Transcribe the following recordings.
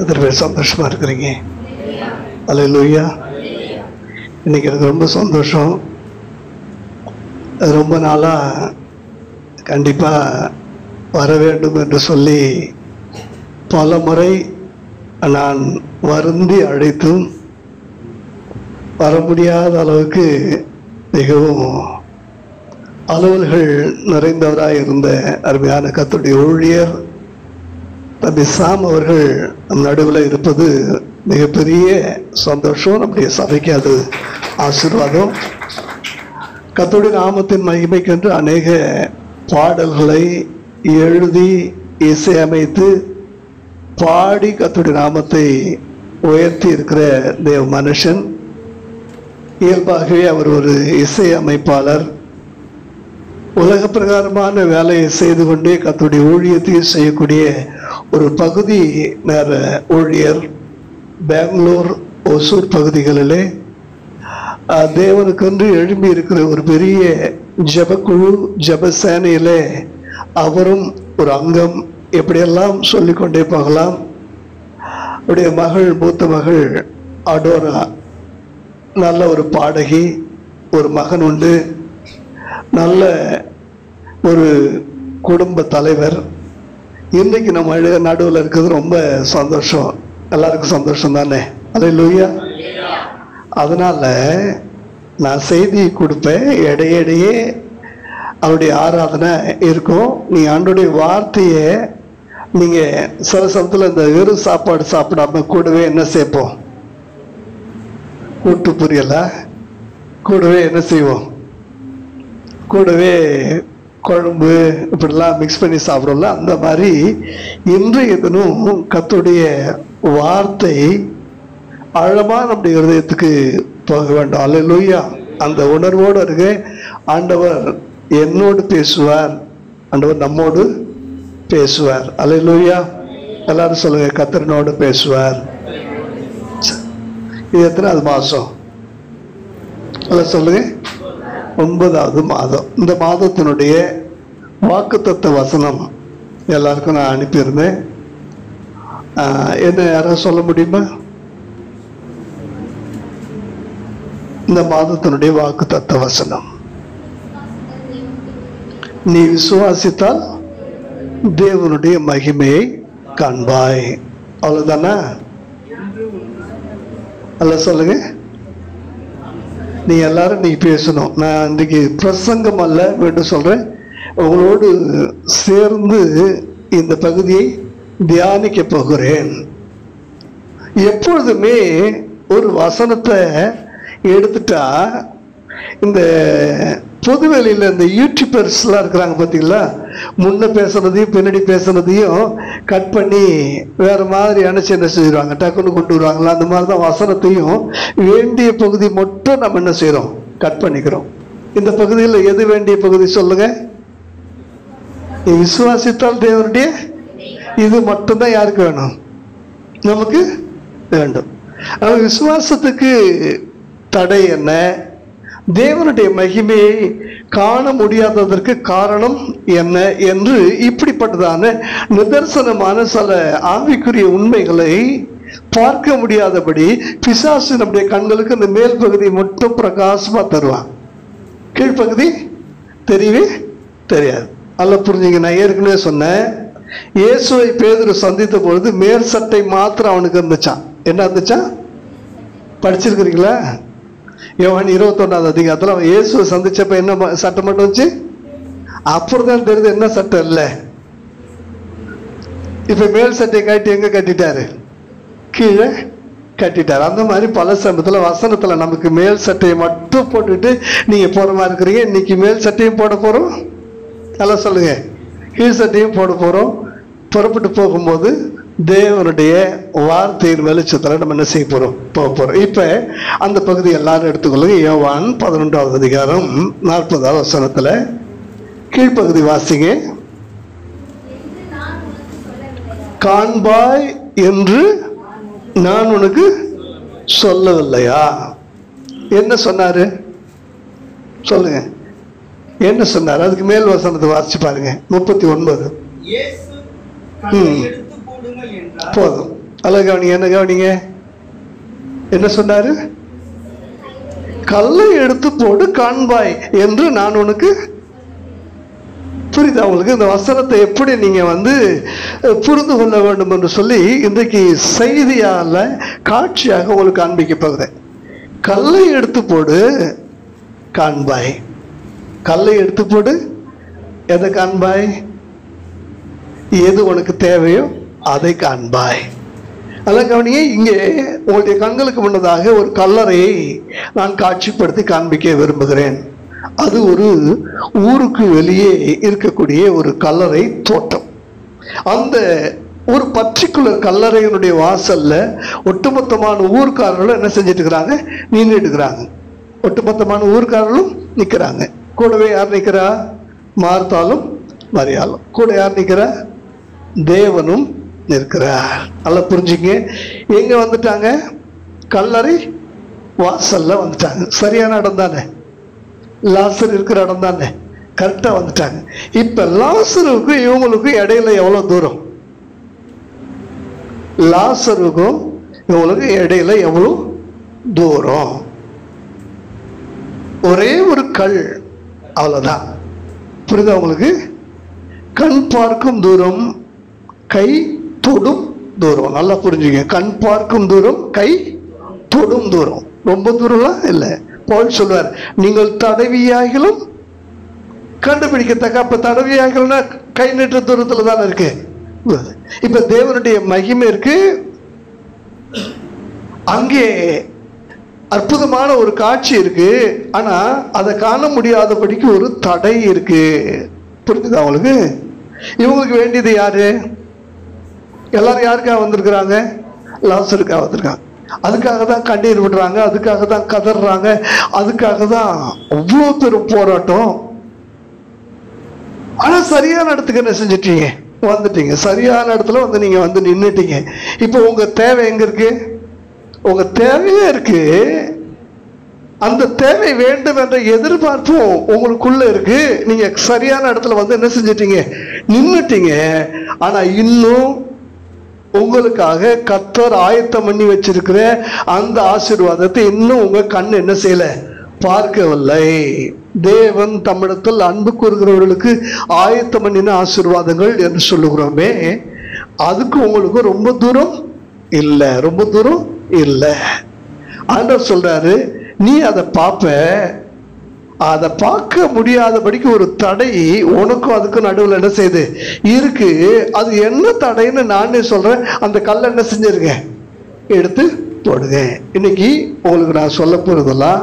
எத்தனை பேர் சந்தோஷமா இருக்கிறீங்க? அல்லேலூயா. இன்னைக்கு எனக்கு ரொம்ப சந்தோஷம். ரொம்ப நாளாக கண்டிப்பாக வர வேண்டும் என்று சொல்லி பல முறை நான் வருந்தி அழைத்தும் வர முடியாத அளவுக்கு மிகவும் அலுவல்கள் நிறைந்தவராக இருந்த அருமையான கர்த்தருடைய ஊழியர் தம்பி சாம் அவர்கள் நம் நடுவில் இருப்பது மிகப்பெரிய சந்தோஷம். நம்முடைய சபைக்கு அது ஆசீர்வாதம். கர்த்தருடைய நாமத்தின் மகிமைக்கென்று அநேக பாடல்களை எழுதி இசையமைத்து பாடி கர்த்தருடைய நாமத்தை உயர்த்தி இருக்கிற தேவ மனுஷன். இயல்பாகவே அவர் ஒரு இசையமைப்பாளர். உலக பிரகாரமான வேலையை செய்து கொண்டே கர்த்தருடைய ஊழியத்தையும் செய்யக்கூடிய ஒரு பகுதி நேர ஊழியர். பெங்களூர், ஒசூர் பகுதிகளிலே தேவனுக்கென்று எழும்பி இருக்கிற ஒரு பெரிய ஜபக்குழு, ஜபசேனையிலே அவரும் ஒரு அங்கம். எப்படியெல்லாம் சொல்லிக்கொண்டே போகலாம். அவருடைய மகள், மூத்த மகள் அடோரா நல்ல ஒரு பாடகி, ஒரு மகன் உண்டு, நல்ல ஒரு குடும்ப தலைவர். இன்றைக்கு நம்ம நடுவில் இருக்கிறது ரொம்ப சந்தோஷம். எல்லாருக்கும் சந்தோஷம் தானே? அல்லேலூயா. அதனால நான் செய்தி கொடுப்பேன், இடையிடையே அவருடைய ஆராதனை இருக்கும். நீ ஆண்டோடைய வார்த்தையை நீங்கள் சில சமயத்தில் இந்த வெறும் சாப்பாடு சாப்பிடாம கூடவே என்ன சேர்ப்போம்? கூட்டு புரியலா? கூடவே என்ன செய்வோம்? கூடவே குழம்பு இப்படிலாம் மிக்ஸ் பண்ணி சாப்பிடல. அந்த மாதிரி இன்றைய தினம் கர்த்தருடைய வார்த்தை ஆழமாக நம்முடைய இருதயத்துக்கு போக வேண்டும். அல்லேலூயா. அந்த உணர்வோடு இருக்க ஆண்டவர் என்னோடு பேசுவார், ஆண்டவர் நம்மோடு பேசுவார். அல்லேலூயா. எல்லாரும் சொல்லுங்க, கர்த்தரினோடு பேசுவார். இது எத்தனாவது மாதம்? எல்லாம் சொல்லுங்க. 9வது மாதம். இந்த மாதத்தினுடைய வாக்குத்தத்த வசனம் எல்லாருக்கும் நான் அனுப்பியிருந்தேன். என்ன யாராவது சொல்ல முடியுமா? இந்த மாதத்தினுடைய வாக்குத்தத்த வசனம், நீ விசுவாசித்தால் தேவனுடைய மகிமையை காண்பாய். அவ்வளவுதானா? அல்ல சொல்லுங்க. நீ எல்லாரும் நீ பேசணும். நான் இன்றைக்கு பிரசங்கம் அல்ல வேண்டும் சொல்றேன். உங்களோடு சேர்ந்து இந்த பகுதியை தியானிக்க போகிறேன். எப்பொழுதுமே ஒரு வசனத்தை எடுத்துட்டா இந்த பொதுவெளியில் இந்த யூடியூபர்ஸ்லாம் இருக்கிறாங்க பார்த்தீங்களா, முன்ன பேசுனதையும் பின்னாடி பேசுனதையும் கட் பண்ணி வேறு மாதிரி அணைச்சி என்ன செய்வாங்க, டக்குன்னு கொண்டு வருவாங்களா. அந்த மாதிரி தான் வசனத்தையும் வேண்டிய பகுதி மட்டும் நம்ம என்ன செய்கிறோம், கட் பண்ணிக்கிறோம். இந்த பகுதியில் எது வேண்டிய பகுதி சொல்லுங்க? விசுவாசித்தால் தேவனுடைய, இது மட்டும்தான் யாருக்கு வேணும்? நமக்கு வேண்டும். விசுவாசத்துக்கு தடை என்ன? தேவனுடைய மகிமையை காண முடியாததற்கு காரணம் என்ன என்று இப்படிப்பட்டதான நிதர்சனமான சில ஆவிக்குரிய உண்மைகளை பார்க்க முடியாதபடி பிசாசு நம்முடைய கண்களுக்கு இந்த மேல் பகுதி மட்டும் பிரகாசமா தருவான். கீழ்ப்பகுதி தெரியவே தெரியாது. அல்ல புரிஞ்சுங்க. நான் ஏற்கனவே சொன்னேன், இயேசுவை பேதுரு சந்தித்த பொழுது மேல் சட்டை மாத்திரம் அவனுக்கு இருந்துச்சான். என்ன இருந்துச்சான்? படிச்சிருக்கிறீங்களா? யோவான் 21வது அதிகாரத்தில் அவன் இயேசுவை சந்திச்சப்ப என்ன சட்டை மட்டும் வச்சு, அப்புறம் தான் தெரியுது என்ன சட்டை இல்லை. இப்ப மேல் சட்டையை கட்டி எங்க கட்டிட்டாரு? கீழே கட்டிட்டாரு. அந்த மாதிரி பல சமயத்துல வசனத்துல நமக்கு மேல் சட்டையை மட்டும் போட்டுட்டு நீங்க போற மாதிரி இருக்கிறீங்க. இன்னைக்கு மேல் சட்டையும் போட போறோம், நல்லா சொல்லுங்க, கீழ் சட்டையும் போட போறோம். புறப்பட்டு போகும்போது தேவனுடைய வார்த்தையின் வெளிச்சத்தில் நம்ம என்ன செய்ய போறோம், போக போறோம். இப்ப அந்த பகுதி எல்லாரும் எடுத்துக்கொள்ளுங்க. யோவான் 11வது அதிகாரம் 40வது வசனத்துல கீழ்ப்பகுதி வாசிங்க. காண்பாய் என்று நான் உனக்கு சொல்லவில்லையா? என்ன சொன்னாரு சொல்லுங்க, என்ன சொன்னார்? அதுக்கு மேல் வசனத்தை வாசிச்சு பாருங்க. 39. போதும். அல்ல கவனிங்க, என்ன கவனிங்க, என்ன சொன்னாரு? கல்லை எடுத்து போடு காண்பாய் என்று நான் உனக்கு. புரியுதா உங்களுக்கு? இந்த வசனத்தை எப்படி நீங்க புரிந்து கொள்ள வேண்டும் என்று சொல்லி இன்றைக்கு செய்தியால காட்சியாக உங்களுக்கு காண்பிக்க போகிறேன். கல்லை எடுத்து போடு காண்பாய். கல்லை எடுத்து போடு, எதை காண்பாய்? எது உனக்கு தேவையோ அதை காண்பாய். அதெல்லாம் கவனிங்க, இங்கே உங்களுடைய கண்களுக்கு முன்னதாக ஒரு கல்லறையை நான் காட்சிப்படுத்தி காண்பிக்க விரும்புகிறேன். அது ஒரு ஊருக்கு வெளியே இருக்கக்கூடிய ஒரு கல்லறை தோட்டம். அந்த ஒரு பர்டிகுலர் கல்லறையினுடைய வாசல்ல ஒட்டுமொத்தமான ஊர்க்காரர்களும் என்ன செஞ்சிட்டு இருக்கிறாங்க? நின்றுட்டு இருக்கிறாங்க. ஒட்டுமொத்தமான ஊர்க்காரர்களும் நிற்கிறாங்க. கூடவே யார் நிற்கிறா? மார்த்தாலும் மரியாளும். கூட யார் நிற்கிறா? தேவனும் நிற்கிறார். நல்லா புரிஞ்சுங்க. எங்க வந்துட்டாங்க? கல்லறை வாசல்ல வந்துட்டாங்க. சரியான இடம் தானே? லாசர் இருக்கிற இடம் தானே? கரெக்டா வந்துட்டாங்க. இப்ப லாசருக்கும் இவங்களுக்கும் இடையில எவ்வளவு தூரம்? லாசருக்கும் இவங்களுக்கு இடையில எவ்வளவு தூரம்? ஒரே ஒரு கல், அவ்வளவுதான். புரியுதா உங்களுக்கு? கண் பார்க்கும் தூரம், கை தொடும் தூரம். நல்லா புரிஞ்சுங்க. கண் பார்க்கும் தூரம், கை தொடும் தூரம். ரொம்ப தூரம்லாம் இல்லை. பவுல் சொல்வார், நீங்கள் தடவியாகிலும் கண்டுபிடிக்கத்தக்க. அப்ப தடவியாகலன்னா கை நீட்ட தூரத்துல தானே இருக்கு. இப்ப தேவனுடைய மகிமை இருக்கு. அங்கே அற்புதமான ஒரு காட்சி இருக்கு. ஆனா அதை காண முடியாதபடிக்கு ஒரு தடை இருக்கு. புரிஞ்சுதா அவங்களுக்கு? இவங்களுக்கு வேண்டியது யாரு? எல்லாரும் யாருக்காக வந்திருக்கிறாங்க? லாசருக்காக வந்திருக்காங்க. அதுக்காக தான் கண்ணீர் விடுறாங்க, அதுக்காக தான் கதறாங்க, அதுக்காக தான் அவ்வளோ பெரும் போராட்டம். ஆனா சரியான இடத்துக்கு என்ன செஞ்சிட்டீங்க? வந்துட்டீங்க. சரியான இடத்துல நீங்க நின்னுட்டீங்க. இப்போ உங்க தேவை எங்க இருக்கு? உங்க தேவையே இருக்கு. அந்த தேவை வேண்டும் என்ற எதிர்பார்ப்பும் உங்களுக்குள்ள இருக்கு. நீங்க சரியான இடத்துல என்ன செஞ்சிட்டீங்க? நின்னுட்டீங்க. ஆனா இன்னும் உங்களுக்காக கர்த்தர் ஆயத்தம் பண்ணி வச்சிருக்கிற அந்த ஆசீர்வாதத்தை இன்னும் உங்க கண் என்ன செய்யல? பார்க்கவில்லை. தேவன் தமிழத்தில் அன்பு கூறுகிறவர்களுக்கு ஆயத்தம் பண்ணின ஆசீர்வாதங்கள் என்று சொல்லுகிறோமே, அதுக்கு உங்களுக்கு ரொம்ப தூரம் இல்லை. ரொம்ப தூரம் இல்லை. ஆண்டவர் சொல்றாரு, நீ அதை பார்ப்ப. அதை பார்க்க முடியாதபடிக்கு ஒரு தடை உனக்கும் அதுக்கும் நடுவில் என்ன செய்யுது? இருக்கு. அது என்ன தடைன்னு நானே சொல்றேன். அந்த கல்லை என்ன செஞ்சிருங்க? எடுத்து போடுங்க. இன்னைக்கு உங்களுக்கு நான் சொல்ல போறதெல்லாம்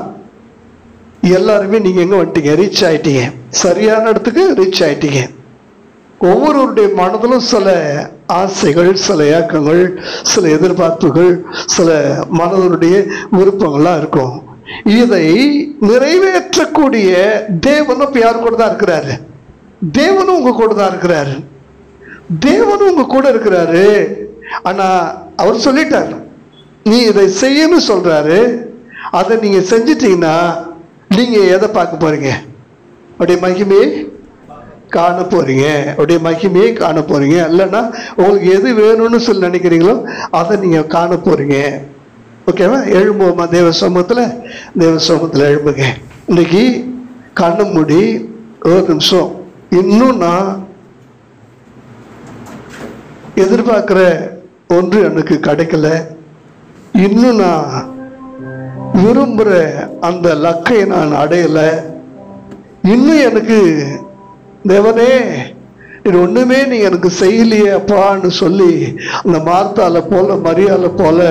எல்லாருமே நீங்க எங்க வந்துட்டீங்க? ரீச் ஆயிட்டீங்க. சரியான இடத்துக்கு ரீச் ஆயிட்டீங்க. ஒவ்வொருவருடைய மனதிலும் சில ஆசைகள், சில ஏக்கங்கள், சில எதிர்பார்ப்புகள், சில மனதனுடைய விருப்பங்கள்லாம் இருக்கும். இதை நிறைவேற்றக்கூடிய தேவனும் யார் கூட தான் இருக்கிறாரு? தேவனும் உங்க கூட தான் இருக்கிறாரு. தேவனும் உங்க கூட இருக்கிறாரு. ஆனா அவர் சொல்லிட்டாரு, நீ இதை செய்யணும் சொல்றாரு. அதை நீங்க செஞ்சிட்டீங்கன்னா நீங்க எதை பார்க்க போறீங்க? அப்படியே மகிமையை காண போறீங்க. அப்படியே மகிமையை காண போறீங்க. இல்லைன்னா உங்களுக்கு எது வேணும்னு சொல்லி நினைக்கிறீங்களோ அதை நீங்க காண போறீங்க. ஓகேவா? எழும்புவோமா? தேவ சமூகத்தில் எழும்புங்க. இன்னைக்கு கண்ணு மூடி ஒரு நிமிஷம், இன்னும் நான் எதிர்பார்க்கிற ஒன்று எனக்கு கிடைக்கல, இன்னும் நான் விரும்புகிற அந்த லக்கை நான் அடையல, இன்னும் எனக்கு தேவனே இது ஒண்ணுமே நீங்க எனக்கு செய்யலையே அப்பான்னு சொல்லி அந்த மார்த்தால போல மரியாதை போல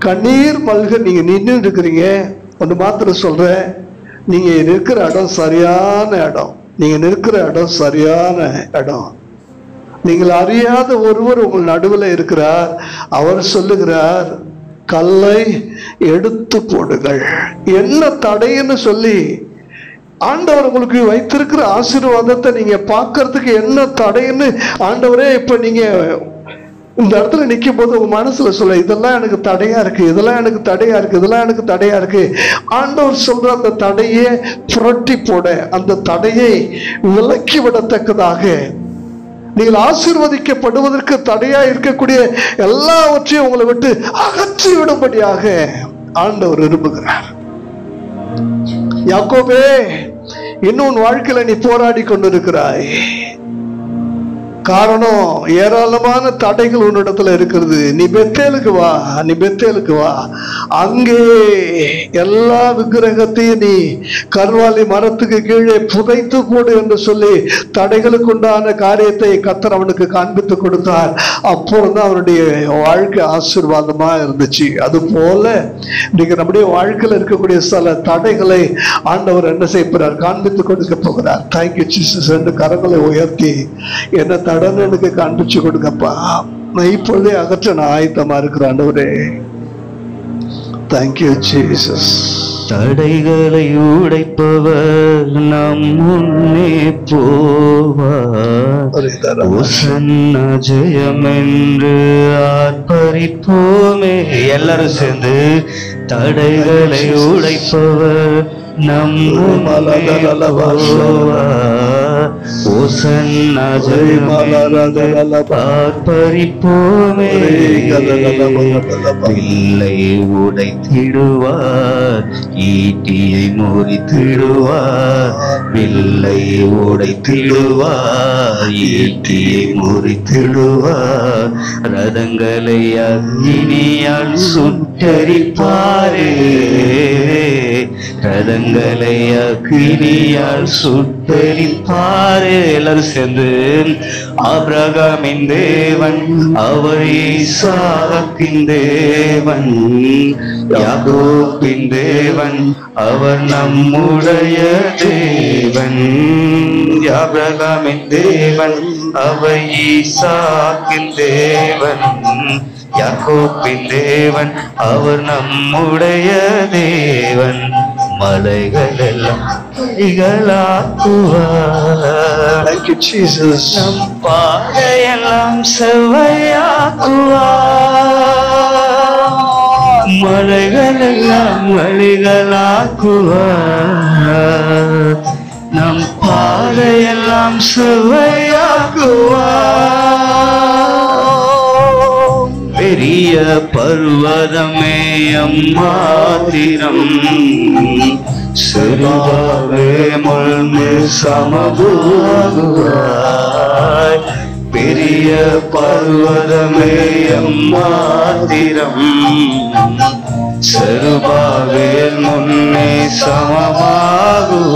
கண்ணீர் மல்க நீங்க நின்று இருக்கிறீங்க. ஒன்று மாத்திரம் சொல்றேன், நீங்க இருக்கிற இடம் சரியான இடம். நீங்க நிற்கிற இடம் சரியான இடம். நீங்கள் அறியாத ஒருவர் உங்கள் நடுவில் இருக்கிறார். அவர் சொல்லுகிறார், கல்லை எடுத்து போடுங்கள். என்ன தடைன்னு சொல்லி ஆண்டவர் உங்களுக்கு வைத்திருக்கிற ஆசீர்வாதத்தை நீங்க பார்க்கறதுக்கு என்ன தடைன்னு ஆண்டவரே இப்ப நீங்க இந்த இடத்துல நிற்கும் போது உங்க மனசுல சொல்ல, இதெல்லாம் எனக்கு தடையா இருக்கு, இதெல்லாம் எனக்கு தடையா இருக்கு, இதெல்லாம் எனக்கு தடையா இருக்கு. ஆண்டவர் சொல்ற அந்த தடையை புரட்டி போட, அந்த தடையை விலக்கி விடத்தக்கதாக நீங்கள் ஆசீர்வதிக்கப்படுவதற்கு தடையா இருக்கக்கூடிய எல்லாவற்றையும் உங்களை விட்டு அகற்றி விடும்படியாக ஆண்டவர் விரும்புகிறார். யாக்கோபே, இன்னும் உன் வாழ்க்கையில நீ போராடி கொண்டிருக்கிறாய். காரணம், ஏராளமான தடைகள் உன்னிடத்துல இருக்கிறது. நீ பெத்தேலுக்கு வா, நீ பெத்தேலுக்கு வா. அங்கே எல்லா விக்கிரகத்தையும் நீ கர்வாலி மரத்துக்கு கீழே புதைத்து போடு என்று சொல்லி தடைகளுக்கு உண்டான காரியத்தை கர்த்தர் அவனுக்கு காண்பித்து கொடுத்தார். அப்பொழுதுதான் அவனுடைய வாழ்க்கை ஆசீர்வாதமா இருந்துச்சு. அது போல இன்னைக்கு நம்முடைய வாழ்க்கையில் இருக்கக்கூடிய சில தடைகளை ஆண்டவர் என்ன செய்கிறார்? காண்பித்து கொடுக்க போகிறார். தேங்க்யூ ஜீசஸ் என்று கரங்களை உயர்த்தி, என்ன தடனை எனக்கு காண்பிச்சு கொடுங்கப்பா, நான் இப்பொழுதே அகற்ற நான் ஆயத்தமா இருக்கிறேன் ஆண்டவரே. Thank you Jesus. தடைகளை உடைப்பவர் நம் முன்னே போவார். ஓசன்னா ஜெயம் என்று ஆர்ப்பரிப்போமே. எல்லாரும் சேர்ந்து, தடைகளை உடைப்பவர் நம் முன்னே போவார். ஓசன்னா ஜெயம் என்று ஆர்ப்பரிப்போமே. பிள்ளை உடைத்திடுவார், ஈட்டியை முறித்திடுவார். பிள்ளை உடைத்திடுவார், ஈட்டியை முறித்திடுவார். ரதங்களை அக்னியால் சுட்டரிப்பாரே. ரதங்களை அக்னியால் சுட்டரிப்பாரே. எல்லாரும் சேர்ந்து, ஆபிரகாமின் தேவன் அவர் ஈசாக்கின் தேவன், யாக்கோபின் தேவன் அவர் நம்முடைய தேவன். ஆபிரகாமின் தேவன் அவர் ஈசாக்கின் தேவன், யாக்கோபின் தேவன் அவர் நம்முடைய தேவன். மலைகள் எல்லாம் படிகளாக்குவார். நம் பாதையெல்லாம் செவ்வையாக்குவார். மலைகள் எல்லாம் வழிகளாக்குவார். நம் பாதையெல்லாம் செவ்வையாக்குவார். பெரிய பர்வதமே அம்மாத்திரம், சிறுவாவே முள்மே சமபூவாய். பெரிய பர்வதமே அம்மாத்திரம், சிறுவாவேல் முன்னே சமமாகுவாய்.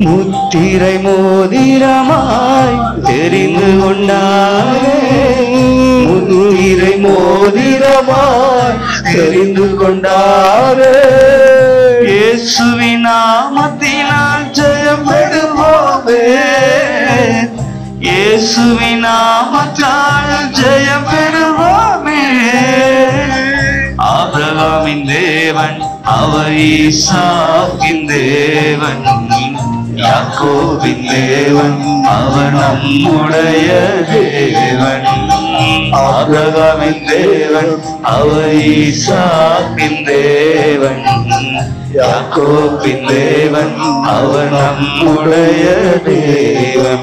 முத்திரை மோதிரமாய் தெரிந்து கொண்டாரே. முத்திரை மோதிரமாய் தெரிந்து கொண்டாரே. இயேசுவின் நாமத்தினால் ஜெயம் பெறுவோமே. இயேசுவின் நாமத்தால் ஜெயம் பெறுவோமே. ஆபிரகாமின் தேவன் அவர் ஈசாக்கின் தேவன், யாக்கோபின் தேவன் அவர் நம்முடைய தேவன். ஆபிரகாமின் தேவன் அவர் ஈசாக்கின் தேவன், யாக்கோபின் தேவன் அவர் நம்முடைய தேவன்.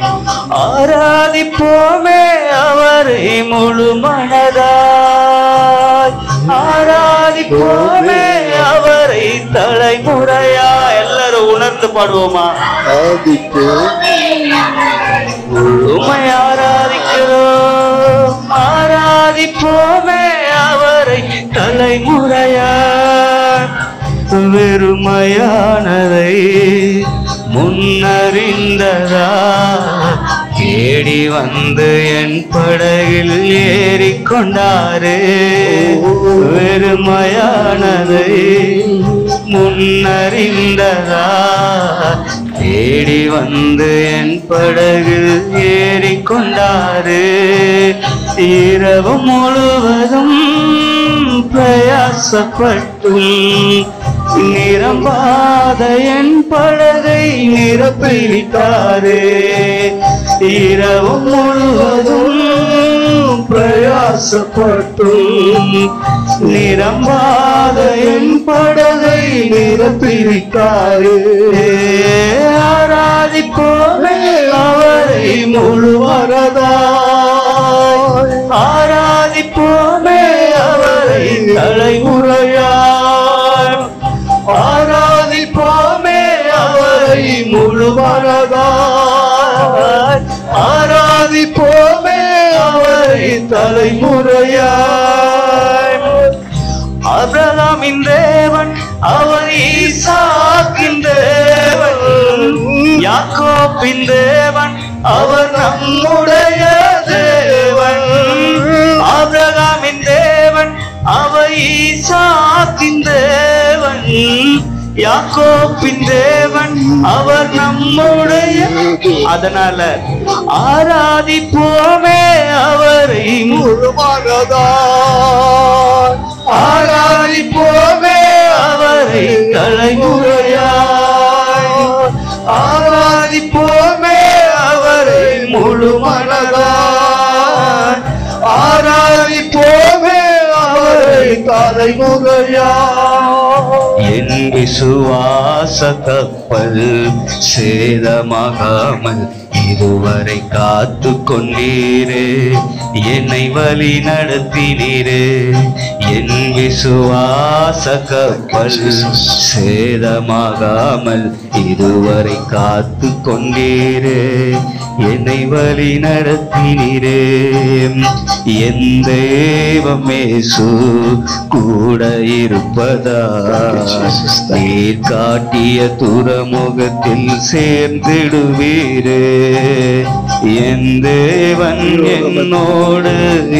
ஆராதிப்போமே அவரை முழு மனதாய். ஆராதிப்போமே அவரை தலைமுறையா. எல்லாரும் உணர்ந்து பாடுவோமா? முழுமை ஆராதிக்கிறோம். ஆராதிப்போமே அவரை தலைமுறையா. வெறுமையானதை முன்னறிந்ததா தேடி வந்து என் படகில் ஏறிக்கொண்டாரே. வெறுமையானதை முன்னறிந்ததா தேடி வந்து என் படகில் ஏறிக்கொண்டாரே. இரவு முழுவதும் பிரயாசப்பட்டும் நிரம்பாத என் படகை நிரப்பிவிட்டாரே. இரவு முழுவதும் பிரயாசப்பட்டும் நிரம்பாத என் படகை நிரப்பிவிட்டாரே. ஆராதிப்போமே அவரை முழுவதாய் ஆராதிப்போமே அவரை தலைமுறையாய் ஆராதிப்போமே அவரை முழுவதாய் ஆராதிப்போமே அவரை தலைமுறையாய் ஆபிரகாமின் தேவன் அவர் ஈசாக்கின் தேவன் யாக்கோபின் தேவன் அவர் நம்முடைய தேவன் ஆபிரகாமின் தேவன் அவர் ஈசாக்கின் தேவன் யாக்கோபின் தேவன் அவர் நம்முடைய அதனால ஆராதிப்போமே அவரை முழுமனதாய் ஆராதிப்போமே அவரை தலைமுறையாய் ஆராதிப்போமே அவரை முழுமனதாய் ஆராதிப்போமே அவரை தலைமுறையாய் என் விசுவாச கப்பல் சேதமாகாமல் இதுவரை காத்து கொண்டீரே என்னை வழி நடத்தினீரே என் விசுவாச கப்பல் சேதமாகாமல் இதுவரை காத்து கொண்டீரே என்னை வழி நடத்தினீரே என் தேவமேசு கூட இருப்பதா நீர் காட்டிய துறைமுகத்தில் சேர்ந்திடுவீரே என் தேவன் என்னோடு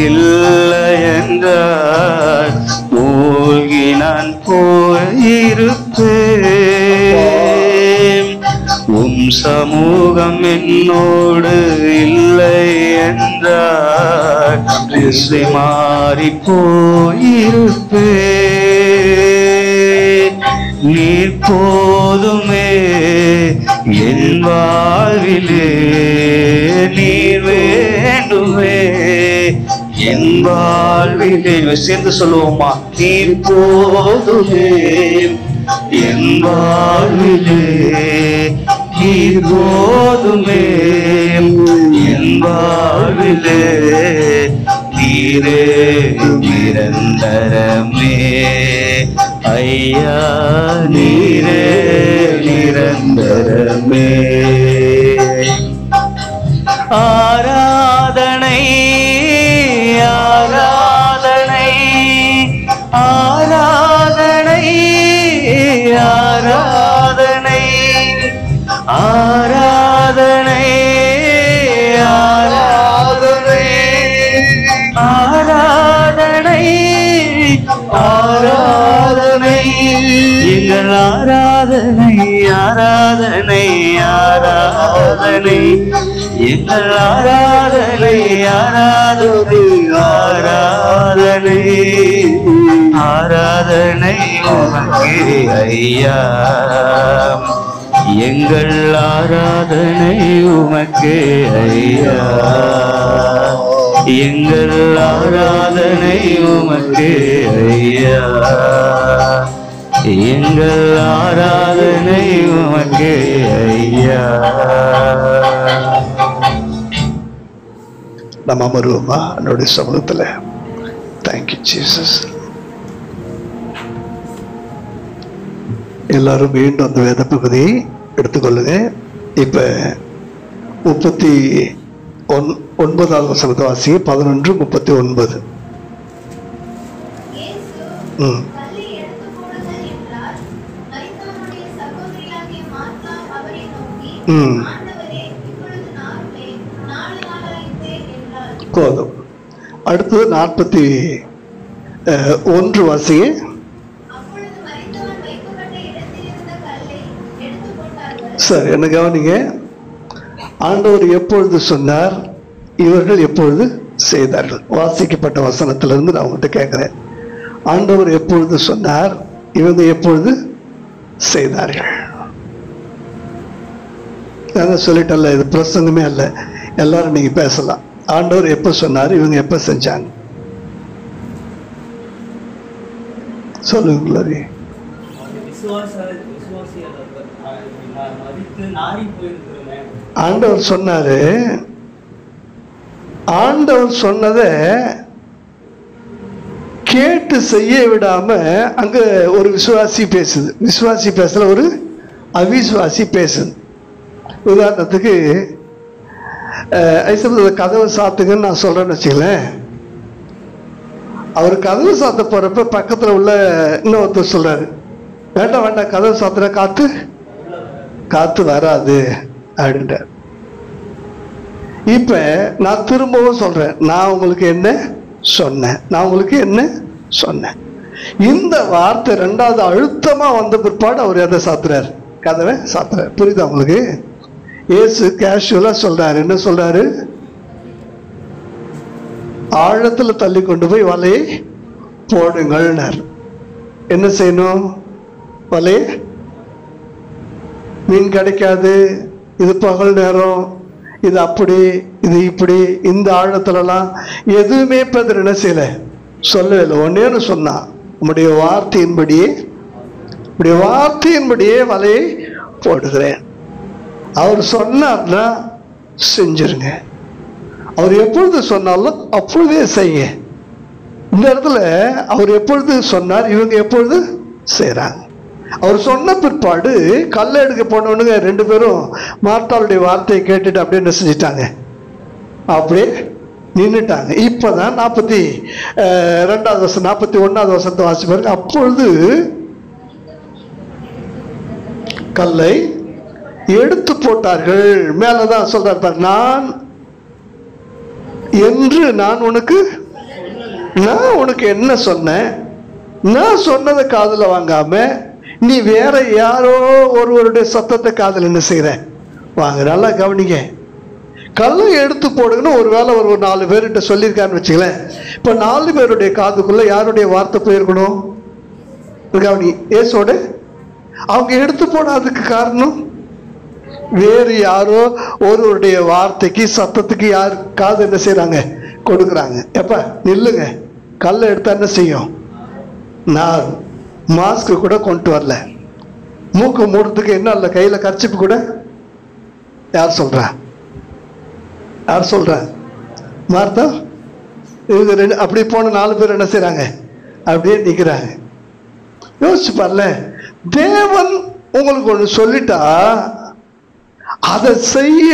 இல்லை என்றால் மூழ்கி நான் போயிருப்பேன் உம் சமூகம் என்னோடு இல்லை என்றால் திசை மாறி போயிருப்பேன் நீர் போதுமே என் வாழ்விலே நீர் வேண்டுமே என் வாழ்விலே சேர்ந்து சொல்லுவோமா நீர் போதுமே என் வாழ்விலே நீர் போதுமே என் வாழ்விலே நீரே நிரந்தரமே ஐயா நீரே நிரந்தரமே ஆராதனை ஆராதனை ஆராதனை ஆராதனை ஆராதனை ஆராதனை ஆராதனை எங்கள் ஆராதனை ஆராதனை ஆராதனை எங்கள் ஆராதனை ஆராதனை ஆராதனை ஆராதனை உமக்கே ஐயா எங்கள் ஆராதனை உமக்கே ஐயா எங்கள் ஆராதனை உமக்கே ஐயா எங்கள் ஆராதனை உமக்கே ஐயா நம்ம அமருவோமா என்னுடைய சமூகத்துல தேங்க்யூ ஜீசஸ் எல்லாரும் மீண்டும் அந்த வேத பகுதியை எடுத்துக்கொள்ளுங்க இப்ப 39வது வசனத்தை வாசிங்க 11:39 போதும். அடுத்தது 41 வாசிங்க. சரி, என்ன கவனிங்க. ஆண்டவர் எப்பொழுது சொன்னார், இவர்கள் எப்பொழுது செய்தார்கள்? வாசிக்கப்பட்ட வசனத்திலிருந்து நான் உங்கள்கிட்ட கேட்கிறேன். ஆண்டவர் எப்பொழுது சொன்னார், இவங்க எப்பொழுது செய்தார்கள்? நான் சொல்லிட்டல்ல, இது பிரசங்கமே அல்ல, எல்லாரும் நீங்க பேசலாம். ஆண்டவர் எப்ப சொன்னார், இவங்க எப்ப செஞ்சாங்க? சொல்லுங்களா? ஆண்டவர் சொன்னாரு, ஆண்டவர் சொன்னதை கேட்டு செய்ய விடாம அங்க ஒரு விசுவாசி பேசுது, விசுவாசி பேசல, ஒரு அவிசுவாசி பேசுது. உதாரணத்துக்கு கதவை சாத்துங்கன்னு நான் சொல்றேன்னு வச்சுக்கலேன். அவர் கதவு சாத்த போறப்ப பக்கத்துல உள்ள இன்னொருத்தர் சொல்றாரு, வேண்டாம் வேண்டாம் கதவு சாத்துற காத்து வராது அப்படின்றார். இப்ப நான் திரும்பவும் சொல்றேன், நான் உங்களுக்கு என்ன சொன்னேன். இந்த வார்த்தை ரெண்டாவது அழுத்தமா வந்த பிற்பாடு அவர் எதை சாத்துறாரு? கதவை சாத்துறாரு. புரியுதா உங்களுக்கு? இயேசு கேஷுவலா சொல்றாரு. என்ன சொல்றாரு? ஆழத்துல தள்ளி கொண்டு போய் வலையை போடுங்கள். என்ன செய்யணும்? வலையை, மீன் கிடைக்காது, இது பகல் நேரம், இது அப்படி, இது இப்படி, இந்த ஆழத்துலலாம் எதுவுமே பேதர் என்ன செய்யல, சொல்லவே இல்லை. ஒன்னேன்னு சொன்னா, உம்முடைய வார்த்தையின்படியே வலையை போடுகிறேன். அவர் சொன்னார்னா செஞ்சிருங்க. அவர் எப்பொழுது சொன்னாலும் அப்பொழுதே செய்யுங்க. இந்த இடத்துல அவர் எப்பொழுது சொன்னார், இவங்க எப்பொழுது செய்யறாங்க. அவர் சொன்ன பிற்பாடு கல்லை எடுக்க போனவனுங்க ரெண்டு பேரும் மார்த்தாளுடைய வார்த்தையை கேட்டுட்டு அப்படியே என்ன செஞ்சிட்டாங்க, அப்படியே நின்றுட்டாங்க. இப்பதான் 42வது வருஷம் 41வது வருஷத்தை வாசி பாருங்க. அப்பொழுது கல்லை எடுத்து போட்டார்கள். மேலதான் சொல்றாரு, நான் உனக்கு என்ன சொன்னேன், நான் சொன்னதை காதுல வாங்காம நீ வேற யாரோ ஒருவருடைய சத்தத்தை காதல் என்ன செய்யற வாங்க. நல்லா கவனிங்க. கல்லை எடுத்து போடுங்கன்னு ஒருவேளை ஒரு 4 பேர்கிட்ட சொல்லியிருக்காருன்னு வச்சுக்கலேன். இப்ப 4 பேருடைய காதுக்குள்ள யாருடைய வார்த்தை போயிருக்கணும்? கவனி, ஏசோட. அவங்க எடுத்து போடாததுக்கு காரணம் வேறு யாரோ ஒருவருடைய வார்த்தைக்கு சத்தத்துக்கு யார் காது என்ன செய்யறாங்க, கொடுக்குறாங்க. எப்ப நில்லுங்க, கல்லை எடுத்தா என்ன செய்யும்? நான் மாஸ்க் கூட கொண்டு வரல, மூக்கு மூடுறதுக்கு என்ன இல்லை, கையில கர்ச்சிப்பு கூட. யார் சொல்ற? மார்த்தா. இவங்க ரெண்டு அப்படி போன 4 பேர் என்ன செய்யறாங்க, அப்படியே நிக்கிறாங்க. யோசிச்சு பாருல, தேவன் உங்களுக்கு ஒண்ணு சொல்லிட்டா அதை செய்ய,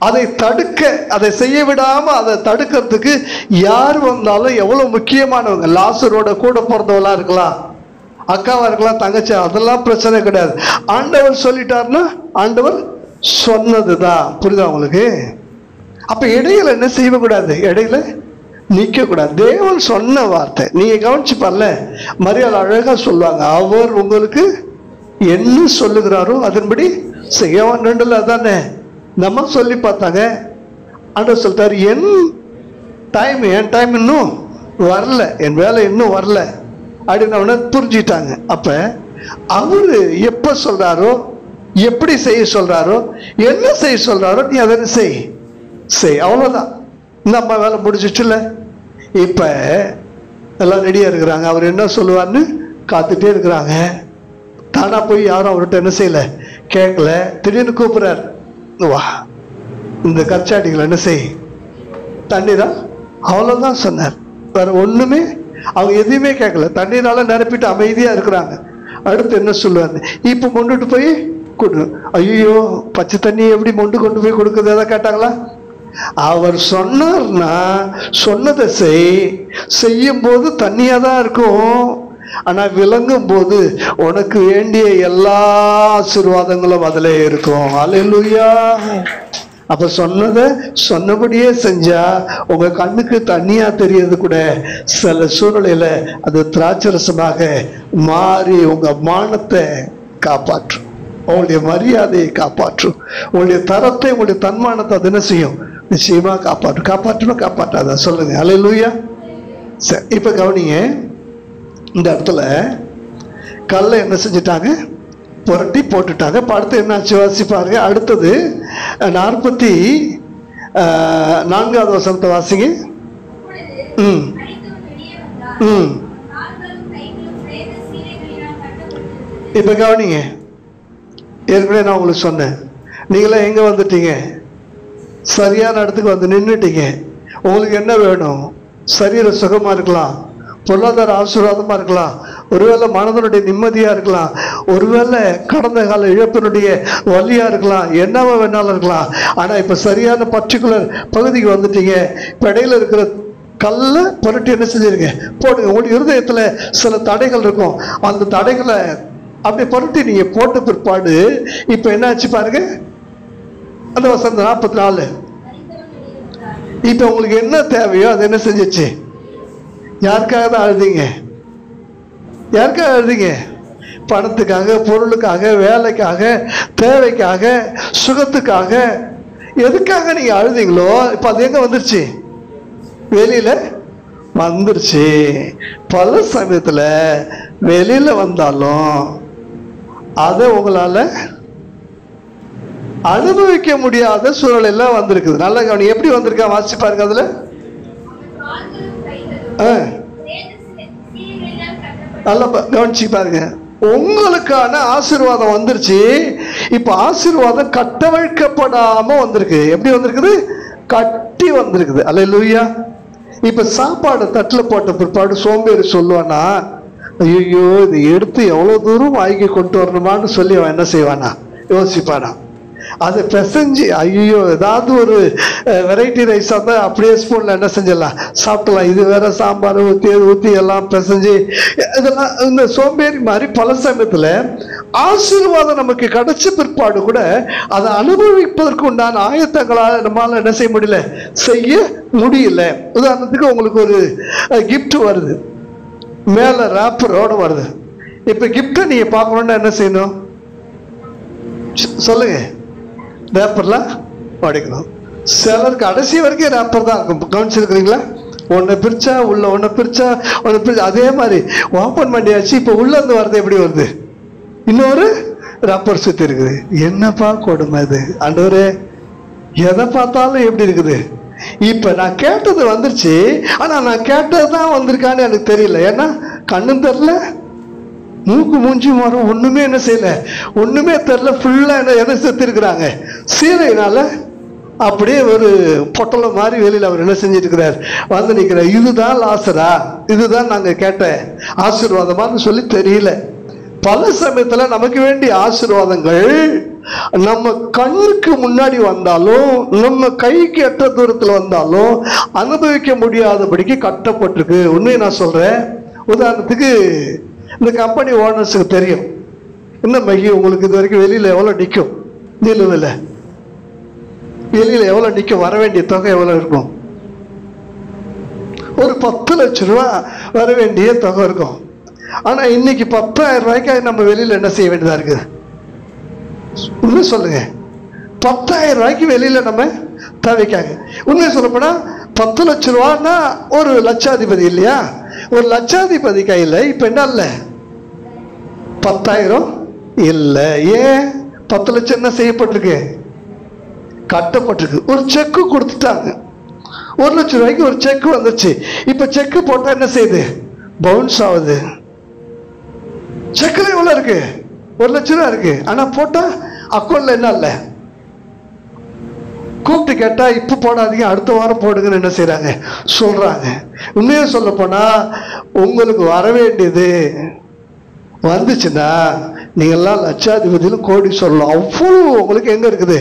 அதை தடுக்க, அதை செய்ய விடாம அதை தடுக்கிறதுக்கு யார் வந்தாலும் எவ்வளவு முக்கியமானவங்க. லாசரோட கூட பிறந்தவளா இருக்கலாம், அக்காவா இருக்கலாம், தங்கச்சி, அதெல்லாம் பிரச்சனை கிடையாது. ஆண்டவர் சொல்லிட்டாருன்னா ஆண்டவர் சொன்னதுதான். புரியுதா உங்களுக்கு? அப்ப இடையில என்ன செய்யக்கூடாது, இடையில நிக்க கூடாது. தேவன் சொன்ன வார்த்தை நீங்க கவனிச்சு பாருல. மரியாதை அழகா சொல்லுவாங்க, அவர் உங்களுக்கு என்ன சொல்லுகிறாரோ அதன்படி செய்ய. 2 அதானே நம்ம சொல்லி பார்த்தாங்க. ஆண்டவர் சொல்லிட்டாரு, என் டைம் இன்னும் வரல, என் வேலை இன்னும் வரல அப்படின்னு அவனை புரிஞ்சுட்டாங்க. அப்ப அவரு எப்ப சொல்றாரோ, எப்படி செய்ய சொல்றாரோ, என்ன செய்ய சொல்றாரோ நீ அதை செய். அவ்வளவுதான். நம்ம வேலை முடிஞ்சிச்சுல. இப்ப எல்லாம் ரெடியா இருக்கிறாங்க. அவர் என்ன சொல்லுவார்னு காத்துட்டே இருக்கிறாங்க. தானா போய் யாரும் அவர்கிட்ட என்ன செய்யல, கேட்கல. திடீர்னு கூப்பிடுறாரு, வா இந்த கச்சாடிகளை என்ன செய், தண்ணீரா. அவ்வளவுதான் சொன்னார், வேற ஒண்ணுமே. அவங்க எதையுமே கேட்கல, தண்ணீரால நிரப்பிட்டு அமைதியா இருக்கிறாங்க. அடுத்து என்ன சொல்லுவாரு, இப்ப கொண்டுட்டு போய் கொடு. ஐயோ, பச்சை தண்ணி எப்படி கொண்டு போய் கொடுக்குறது, எதாவது கேட்டாங்களா? அவர் சொன்னார்னா சொன்னதை செய்யும் போது தண்ணியா தான் இருக்கும். ஆனா விளங்கும் போது உனக்கு வேண்டிய எல்லா ஆசீர்வாதங்களும் அதிலே இருக்கும். அல்லேலூயா. அப்ப சொன்னபடியே செஞ்சா உங்க கண்ணுக்கு தண்ணியா தெரியறது கூட சில சூழ்நிலையில அது திராட்சரசமாக மாறி உங்க மானத்தை காப்பாற்றும், உங்களுடைய மரியாதையை காப்பாற்றும், உங்களுடைய தரத்தை, உங்களுடைய தன்மானத்தை அது என்ன செய்யும், நிச்சயமா காப்பாற்றாத சொல்லுங்க. அல்லேலூயா. சரி, இப்ப கவனிங்க. இந்த இடத்துல கல்லை என்ன செஞ்சிட்டாங்க, புரட்டி போட்டுட்டாங்க. அடுத்து என்னாச்சு வாசிப்பாருங்க. அடுத்தது 44வது வசனத்தை வாசிங்க. இப்ப கவனிங்க. ஏற்கனவே நான் உங்களுக்கு சொன்னேன், நீங்களே எங்க வந்துட்டீங்க, சரியான இடத்துக்கு வந்து நின்றுட்டீங்க. உங்களுக்கு என்ன வேணும்? சரீர சுகமா இருக்கலாம், பொருளாதார ஆசீர்வாதமா இருக்கலாம், ஒருவேளை மனதனுடைய நிம்மதியா இருக்கலாம், ஒருவேளை கடந்த கால இழப்பினுடைய வலியா இருக்கலாம், என்னவா வேணாலும் இருக்கலாம். ஆனா இப்ப சரியான பர்டிகுலர் பகுதிக்கு வந்துட்டீங்க. இப்ப இடையில இருக்கிற கல்லை புரட்டி என்ன செஞ்சிருங்க, போடுங்க. உங்களுக்கு இருதயத்துல சில தடைகள் இருக்கும், அந்த தடைகளை அப்படி புரட்டி நீங்க போட்ட பிற்பாடு இப்ப என்ன ஆச்சு பாருங்க. அந்த வசனம் 44. இப்ப உங்களுக்கு என்ன தேவையோ அது என்ன செஞ்சிச்சு? யாருக்காக தான் அழுதீங்க? யாருக்காக அழுதீங்க? பணத்துக்காக, பொருளுக்காக, வேலைக்காக, தேவைக்காக, சுகத்துக்காக, எதுக்காக நீங்க அழுதீங்களோ இப்ப அது எங்க வந்துருச்சு? வெளியில வந்துருச்சு. பல சமயத்துல வெளியில வந்தாலும் அதை உங்களால அனுபவிக்க முடியாத சூழல் எல்லாம் வந்திருக்குது. நல்ல கவனி, எப்படி வந்திருக்கா வாசிச்சு பாருங்க. அதுல நல்லா கவனிச்சு பாருங்க. உங்களுக்கான ஆசீர்வாதம் வந்துருச்சு. இப்ப ஆசீர்வாதம் கட்டவிழ்க்கப்படாம வந்திருக்கு. எப்படி வந்திருக்குது? கட்டி வந்திருக்குது. அல்லேலூயா. இப்ப சாப்பாடு தட்டுல போட்ட பிற்பாடு சோம்பேறி சொல்லுவானா, ஐயோ இதை எடுத்து எவ்வளவு தூரம் வாங்கி கொண்டு வரணுமான்னு சொல்லி அவன் என்ன செய்வானா? யோசிப்பானா? அதை பிசைஞ்சு ஐயோ ஏதாவது ஒரு வெரைட்டி ரைஸ் தான் அப்படியே ஸ்பூன்ல என்ன செஞ்சிடலாம், சாப்பிடலாம். இது வேற சாம்பார் ஊற்றி எல்லாம் பிசைஞ்சு இதெல்லாம் இந்த சோம்பேறி மாதிரி பல சமயத்துல ஆசீர்வாதம் நமக்கு கிடைச்ச பிற்பாடு கூட அதை அனுபவிப்பதற்கு உண்டான ஆயத்தங்களால் நம்மளால என்ன செய்ய முடியல, செய்ய முடியல. உதாரணத்துக்கு உங்களுக்கு ஒரு கிஃப்ட் வருது, மேல ராப்பரோட வருது. இப்ப கிஃப்டை நீங்க பார்க்கணும்னா என்ன செய்யணும் சொல்லுங்க? ரேப்பர்லாம் உடைக்கணும். சிலருக்கு கடைசி வரைக்கும் ரேப்பர் தான் இருக்கும். கவனிச்சிருக்கிறீங்களா? ஒன்றை பிரிச்சா உள்ள, ஒன்றை பிரிச்சா ஒன்றை பிரிச்சா, அதே மாதிரி ஓப்பன் பண்ணியாச்சு. இப்போ உள்ள இருந்து வர்றது எப்படி வருது? இன்னொரு ரப்பர் சுத்தி இருக்குது. என்னப்பா கொடுமை இது ஆண்டவரே, எதை பார்த்தாலும் எப்படி இருக்குது. இப்ப நான் கேட்டது வந்துருச்சு, ஆனா நான் கேட்டதுதான் வந்திருக்கான்னு எனக்கு தெரியல. ஏன்னா கண்ணும் தெரியல, மூக்கு மூஞ்சி மரம் ஒண்ணுமே என்ன செய்யல, ஒண்ணுமே தெரியல. ஃபுல்லா எதை செத்து இருக்கிறாங்க? சீலையினால அப்படியே ஒரு பொட்டலை மாதிரி வெளியில அவர் என்ன செஞ்சிட்டு இருக்கிறார், வந்து நிற்கிறார். இதுதான் லாசரா, இதுதான் நாங்க கேட்ட ஆசீர்வாதமான்னு சொல்லி தெரியல. பல சமயத்துல நமக்கு வேண்டிய ஆசீர்வாதங்கள் நம்ம கண்ணுக்கு முன்னாடி வந்தாலும், நம்ம கைக்கு எட்ட தூரத்துல வந்தாலும் அனுபவிக்க முடியாதபடிக்கு கட்டப்பட்டிருக்கு. உண்மையை நான் சொல்றேன். உதாரணத்துக்கு இந்த கம்பெனி ஓனர்ஸுக்கு தெரியும், என்ன மகி உங்களுக்கு இது வரைக்கும் வெளியில எவ்வளவு நிற்கும், நிலுவையில் வெளியில எவ்வளவு நிற்கும், வர வேண்டிய தொகை எவ்வளவு இருக்கும்? ஒரு 10 லட்சம் ரூபா வர வேண்டிய தொகை இருக்கும். ஆனா இன்னைக்கு 10,000 ரூபாய்க்கு நம்ம வெளியில என்ன செய்ய வேண்டியதா இருக்குது? உண்மை சொல்லுங்க. 10,000 ரூபாய்க்கு வெளியில நம்ம தேவைக்காங்க. உண்மையை சொல்லப்போனா 10 லட்சம் ரூபான்னா ஒரு லட்சாதிபதி இல்லையா? ஒரு லட்சாதிபதி கையில இப்ப என்ன இல்ல, 10,000 இல்ல. ஏன்? 10 லட்சம் என்ன செய்யப்பட்டிருக்கு, கட்டப்பட்டிருக்கு. ஒரு செக்கு கொடுத்துட்டாங்க, 1 லட்சம் ரூபாய்க்கு ஒரு செக் வந்துச்சு. இப்ப செக்கு போட்டா என்ன செய்யுது, பவுன்ஸ் ஆகுது. செக்குல எவ்வளவு இருக்கு, 1 லட்சம் ரூபாய் இருக்கு. ஆனா போட்டா அக்கௌண்ட்ல என்ன இல்ல. கூப்பிட்டு கேட்டா இப்ப போடாதீங்க, அடுத்த வாரம் போடுங்கன்னு என்ன செய்யறாங்க, சொல்றாங்க. உண்மையை சொல்ல போனா உங்களுக்கு வர வேண்டியது வந்துச்சுன்னா நீங்க எல்லாம் லட்சாதிபதியிலும் கோடி சொல்லலாம். அவ்வளவு உங்களுக்கு எங்க இருக்குது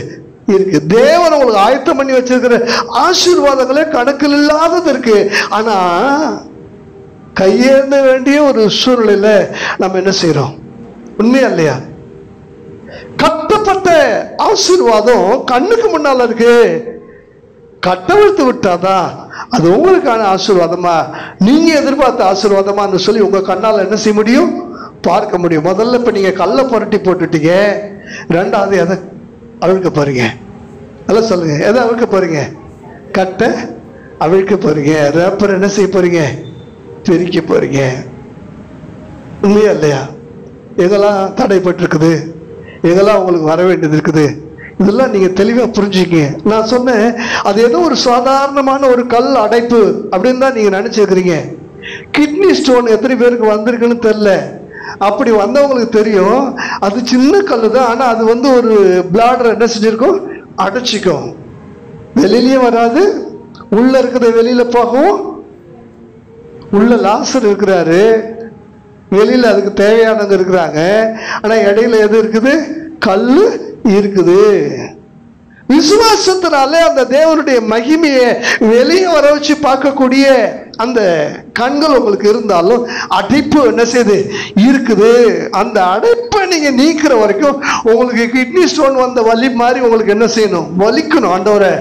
இருக்கு. தேவன் உங்களுக்கு ஆயத்தம் பண்ணி வச்சிருக்கிற ஆசீர்வாதங்களே கணக்கில் இல்லாதது இருக்கு. ஆனா கையேந்த வேண்டிய ஒரு சூழ்நிலையில நம்ம என்ன செய்யறோம்? உண்மையா இல்லையா? கட்டப்பட்ட ஆசீர்வாதம் கண்ணுக்கு முன்னால இருக்கு. கட்டவிழ்த்து விட்டாதான் அது உங்களுக்கான ஆசீர்வாதமா, நீங்க எதிர்பார்த்த ஆசீர்வாதமான்னு சொல்லி உங்க கண்ணால என்ன செய்ய முடியும், பார்க்க முடியும். முதல்ல இப்ப நீங்க கல்லை புரட்டி போட்டுட்டீங்க, ரெண்டாவது எதை அவிழ்க்க போறீங்க? அதெல்லாம் சொல்லுங்க. எதை அவிழ்க்க போறீங்க? கட்டை அவிழ்க்க போறீங்க. ரேப்பர் என்ன செய்ய போறீங்க? பிரிக்க போறீங்க. உண்மையா இல்லையா? எதெல்லாம் தடைப்பட்டு இருக்குது, எதெல்லாம் உங்களுக்கு வர வேண்டியது இருக்குது, இதெல்லாம் நீங்க தெளிவா புரிஞ்சுக்கீங்க. நான் சொன்னேன், அது ஏதோ ஒரு சாதாரணமான ஒரு கல் அடைப்பு அப்படின்னு தான் நீங்க நினைச்சிருக்கிறீங்க. கிட்னி ஸ்டோன் எத்தனை பேருக்கு வந்திருக்குன்னு தெரியல. அப்படி வந்தவங்களுக்கு தெரியும், அது சின்ன கல் தான். ஆனா அது ஒரு பிளாடர் என்ன செஞ்சிருக்கும், அடைச்சிக்கும். வெளியிலயும் வராது, உள்ள இருக்கிற வெளியில போகவும், உள்ள லாசர் இருக்கிறாரு, வெளியில அதுக்கு தேவையானவங்க இருக்கிறாங்க, ஆனா இடையில எது இருக்குது? கல்லு இருக்குது. விசுவாசத்தினாலே அந்த தேவனுடைய மகிமையை வெளியே வர வச்சு பார்க்கக்கூடிய அந்த கண்கள் உங்களுக்கு இருந்தாலும் அடைப்பு என்ன செய்யுது? இருக்குது. அந்த அடைப்பை நீங்க நீக்கிற வரைக்கும் உங்களுக்கு கிட்னி ஸ்டோன் வந்த வலி மாதிரி உங்களுக்கு என்ன செய்யணும்? வலிக்கணும். ஆண்டவரே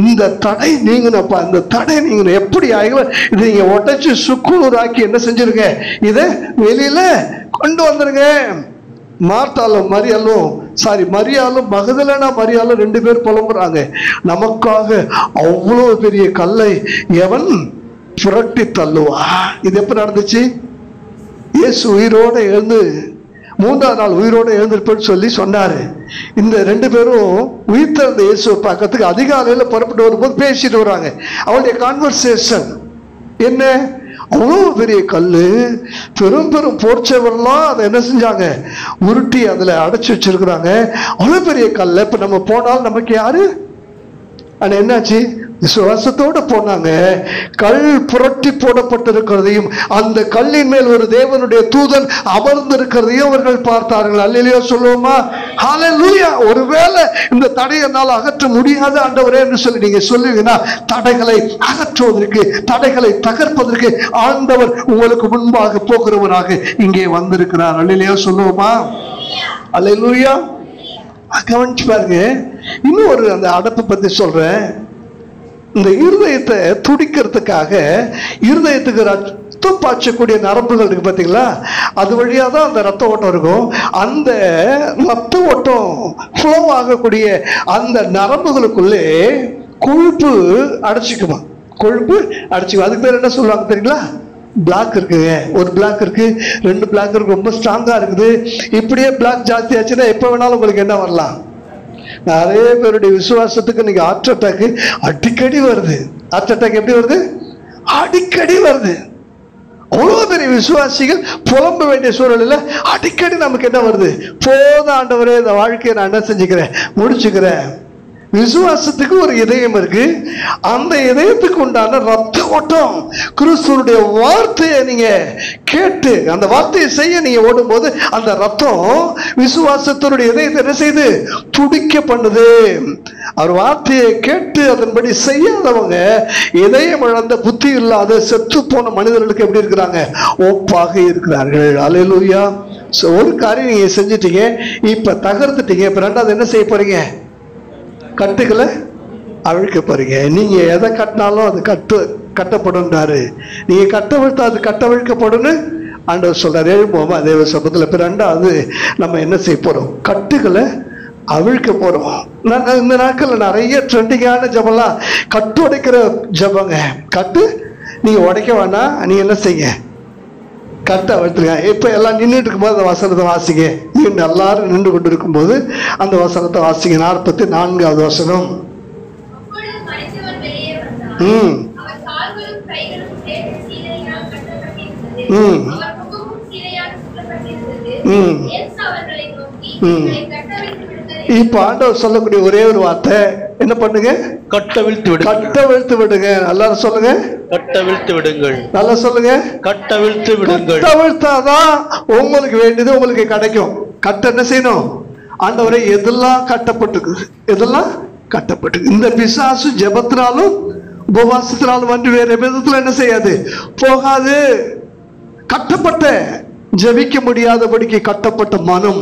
இந்த தடை நீங்கணும்ப்பா, இந்த தடை நீங்கணும். எப்படி ஆகிடும்? இது நீங்க உடைச்சு சுக்குநூறாக்கி என்ன செஞ்சிருங்க? இதை வெளியில கொண்டு வந்துருங்க. மரியாலும் மகதலேனா மரியாலும் 2 பேர் புலம்புறாங்க. நமக்காக அவ்வளவு பெரிய கல்லை எவன் புரட்டி தள்ளுவா? இது எப்ப நடந்துச்சு? இயேசு உயிரோட எழுந்து 3ஆம் நாள் உயிரோட எழுந்திருப்பேன்னு சொல்லி சொன்னாரு. இந்த 2 பேரும் உயிர்த்தெழுந்த இயேசுவை பார்க்கறதுக்கு அதிகாலையில புறப்பட்டு வரும்போது பேசிட்டு வராங்க. அவருடைய கான்வர்சேஷன் என்ன? அவ்வளோ பெரிய கல்லு, பெரும் பெரும் போர்ச்சவர்லாம் அதை என்ன செஞ்சாங்க? உருட்டி அதுல அடைச்சு வச்சிருக்கிறாங்க. அவ்வளோ பெரிய கல்ல இப்ப நம்ம போனாலும் நமக்கு யாரு? ஆனா என்னாச்சு? விசுவாசத்தோட போனாங்க. கல் புரட்டி போடப்பட்டிருக்கிறதையும் அந்த கல்லின் மேல் ஒரு தேவனுடைய தூதன் அமர்ந்திருக்கிறதையும் அவர்கள் பார்த்தார்கள். அல்லேலூயா சொல்லுவோமா? ஹல்லேலூயா. ஒருவேளை இந்த தடையை என்னால் அகற்ற முடியாத ஆண்டவரே என்று சொல்லி நீங்க சொல்லுவீங்கன்னா, தடைகளை அகற்றுவதற்கு, தடைகளை தகர்ப்பதற்கு ஆண்டவர் உங்களுக்கு முன்பாக போகிறவராக இங்கே வந்திருக்கிறார். அல்லேலூயா சொல்லுவோமா? அல்லேலூயா. கவனிச்சு பாருங்க. இன்னும் ஒரு அந்த அடைப்பை பத்தி சொல்றேன். இந்த இருதயத்தை துடிக்கிறதுக்காக இருதயத்துக்கு ரத்தம் பாய்ச்சக்கூடிய நரம்புகள் இருக்கு பார்த்தீங்களா? அது வழியா தான் அந்த ரத்த ஓட்டம் இருக்கும். அந்த ரத்த ஓட்டம் ஃப்ளோ ஆகக்கூடிய அந்த நரம்புகளுக்குள்ளே கொழுப்பு அடைச்சிக்குமா? கொழுப்பு அடைச்சிக்கும். அதுக்கு பேர் என்ன சொல்லுவாங்க தெரியுங்களா? பிளாக் இருக்குங்க. ஒரு பிளாக் இருக்கு, 2 பிளாக் இருக்கு, ரொம்ப ஸ்ட்ராங்கா இருக்குது. இப்படியே பிளாக் ஜாஸ்தி ஆச்சுன்னா எப்ப வேணாலும் உங்களுக்கு என்ன வரலாம்? நிறைய பேருடைய விசுவாசத்துக்கு நீங்க ஹார்ட் அட்டாக் அடிக்கடி வருது. ஹார்ட் அட்டாக் எப்படி வருது? அடிக்கடி வருது. அவ்வளவு பெரிய விசுவாசிகள் புலம்ப வேண்டிய சூழலில் அடிக்கடி நமக்கு என்ன வருது? போத ஆண்டவரே, இந்த வாழ்க்கையை நான் என்ன செஞ்சுக்கிறேன்? முடிச்சுக்கிறேன். விசுவாசத்துக்கு ஒரு இதயம் இருக்கு. அந்த இதயத்துக்கு உண்டான ரத்த ஓட்டம், கிறிஸ்துவனுடைய வார்த்தையை நீங்க கேட்டு அந்த வார்த்தையை செய்ய நீங்க ஓடும்போது அந்த ரத்தம் விசுவாசத்தினுடைய இதயத்தை என்ன செய்து? துடிக்க பண்ணுது. அவர் வார்த்தையை கேட்டு அதன்படி செய்யாதவங்க இதயம் இழந்த, புத்தி இல்லாத, செத்து போன மனிதர்களுக்கு எப்படி இருக்கிறாங்க? ஒப்பாக இருக்கிறார்கள். அல்லேலூயா. ஒரு காரியம் நீங்க செஞ்சுட்டீங்க, இப்ப தகர்த்துட்டீங்க. இப்ப 2வது என்ன செய்ய போறீங்க? கட்டுகளை அவிழ்க்க போறீங்க. நீங்க எதை கட்டினாலும் அது கட்டப்படும்ன்றாரு. நீங்க கட்டவிழ்த்தா அது கட்டவிழ்க்கப்படும் ஆண்டவர் சொல்றாரு. எழுப்போமா தேவ சபத்துல. இப்ப 2வது நம்ம என்ன செய்ய போறோம்? கட்டுகளை அவிழ்க்க போறோம். இந்த நாட்கள்ல நிறைய ட்ரெண்டிங்கான ஜபம்லாம் கட்டு உடைக்கிற ஜபங்க. கட்டு நீங்க உடைக்க வேணாம், நீங்க என்ன செய்ய? கட்ட அவிழ்த்துருங்க. இப்ப எல்லாம் நின்றுட்டு இருக்கும்போது அந்த வசனத்தை வாசிங்க. நீங்க எல்லாரும் நின்று கொண்டு இருக்கும்போது அந்த வசனத்தை வாசிங்க. 44வது வசனம். இப்ப ஆண்டவர் சொல்லக்கூடிய ஒரே ஒரு வார்த்தை என்ன பண்ணுங்க? கட்டவிழ்த்து விடுங்க. கட்டவிழ்த்து விடுங்க. எல்லாரும் சொல்லுங்க. கட்டவிழ்த்து விடுங்கள். நல்லா சொல்லுங்க. கட்டவிழ்த்து விடுங்கள். கட்டவிழ்த்தாதான் உங்களுக்கு வேண்டியது உங்களுக்கு கிடைக்கும். கட்ட என்ன செய்யணும்? ஆண்டவரை எதெல்லாம் கட்டப்பட்டு, எதெல்லாம் கட்டப்பட்டு. இந்த பிசாசு ஜெபத்தினாலும் உபவாசத்தினாலும் வந்து வேற விதத்துல என்ன செய்யாது? போகாது. கட்டப்பட்ட ஜெபிக்க முடியாதபடிக்கு கட்டப்பட்ட மனம்,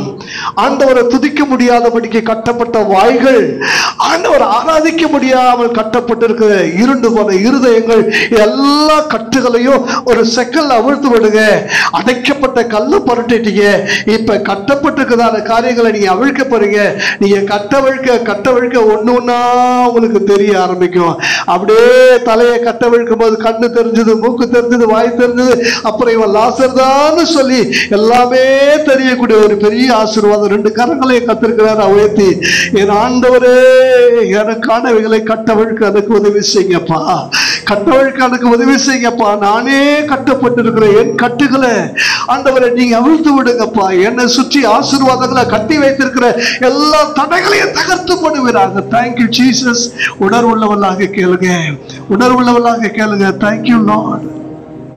ஆண்டவரை துதிக்க முடியாதபடிக்கு கட்டப்பட்ட வாய்கள், ஆண்டவரை ஆராதிக்க முடியாமல் கட்டப்பட்டிருக்கிற இருண்டு போன இருதயங்கள், எல்லா கட்டுகளையும் ஒரு செகண்ட்ல அவிழ்த்து விடுங்க. அடைக்கப்பட்ட கல்ல புரட்டிட்டீங்க. இப்ப கட்டப்பட்டிருக்கிறதான காரியங்களை நீங்க அவிழ்க்க போறீங்க. நீங்க கட்டவிழ்க்க ஒண்ணு ஒண்ணா உங்களுக்கு தெரிய ஆரம்பிக்கும். அப்படியே தலையை கட்டவிழ்க்கும் போது கண்ணு தெரிஞ்சது, மூக்கு தெரிஞ்சது, வாய் தெரிஞ்சது, அப்புறம் இவன் லாசர் தான் சொல்லி எல்லாமே தெரியக்கூடிய ஒரு பெரிய ஆசீர்வாதம். 2 கரங்களையும் கத்திருக்கிறார் உயர்த்தி. என் ஆண்டவரே, எனக்கானவைகளை கட்டவிழ்க்க எனக்கு உதவி செய்யுங்கப்பா. கட்டவிழ்க்க எனக்கு உதவி செய்யுங்கப்பா. நானே கட்டப்பட்டிருக்கிறேன். என் கட்டுகளை ஆண்டவரை நீங்க அவிழ்த்து விடுங்கப்பா. என்னை சுற்றி ஆசீர்வாதங்களை கட்டி வைத்திருக்கிற எல்லா தடைகளையும் தகர்த்து போடுவீராக. Thank you Jesus. உணர்வுள்ளவர்களாக கேளுங்க, உணர்வுள்ளவர்களாக கேளுங்க. Thank you Lord.